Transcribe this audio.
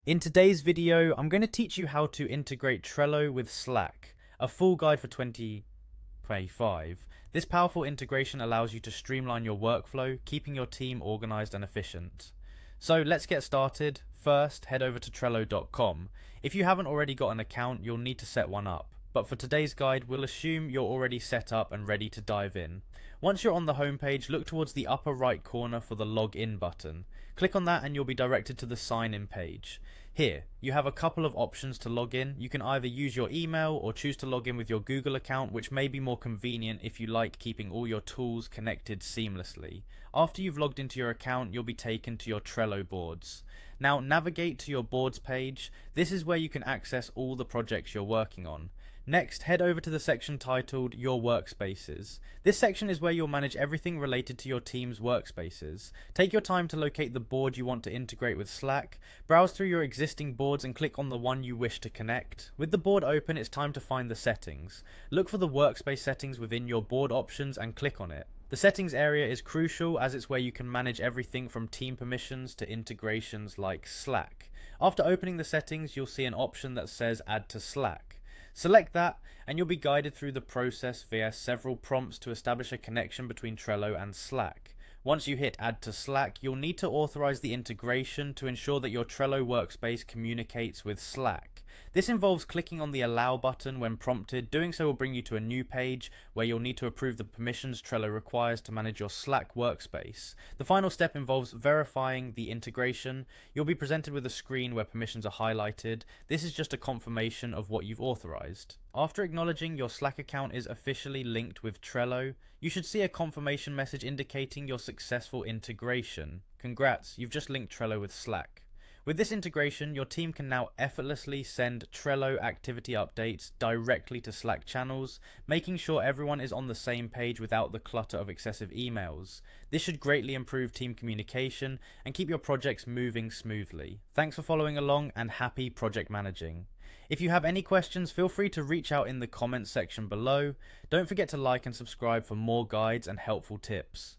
In today's video, I'm going to teach you how to integrate Trello with Slack, a full guide for 2025. This powerful integration allows you to streamline your workflow, keeping your team organized and efficient. So let's get started. First, head over to Trello.com. If you haven't already got an account, you'll need to set one up. But for today's guide, we'll assume you're already set up and ready to dive in. Once you're on the homepage, look towards the upper right corner for the Login button. Click on that and you'll be directed to the Sign In page. Here, you have a couple of options to log in. You can either use your email or choose to log in with your Google account, which may be more convenient if you like keeping all your tools connected seamlessly. After you've logged into your account, you'll be taken to your Trello boards. Now navigate to your boards page. This is where you can access all the projects you're working on. Next, head over to the section titled Your Workspaces. This section is where you'll manage everything related to your team's workspaces. Take your time to locate the board you want to integrate with Slack, browse through your existing boards and click on the one you wish to connect. With the board open, it's time to find the settings. Look for the workspace settings within your board options and click on it. The settings area is crucial as it's where you can manage everything from team permissions to integrations like Slack. After opening the settings, you'll see an option that says Add to Slack. Select that and you'll be guided through the process via several prompts to establish a connection between Trello and Slack. Once you hit Add to Slack, you'll need to authorize the integration to ensure that your Trello workspace communicates with Slack. This involves clicking on the Allow button when prompted. Doing so will bring you to a new page where you'll need to approve the permissions Trello requires to manage your Slack workspace. The final step involves verifying the integration. You'll be presented with a screen where permissions are highlighted. This is just a confirmation of what you've authorized. After acknowledging your Slack account is officially linked with Trello, you should see a confirmation message indicating your successful integration. Congrats, you've just linked Trello with Slack. With this integration, your team can now effortlessly send Trello activity updates directly to Slack channels, making sure everyone is on the same page without the clutter of excessive emails. This should greatly improve team communication and keep your projects moving smoothly. Thanks for following along and happy project managing. If you have any questions, feel free to reach out in the comments section below. Don't forget to like and subscribe for more guides and helpful tips.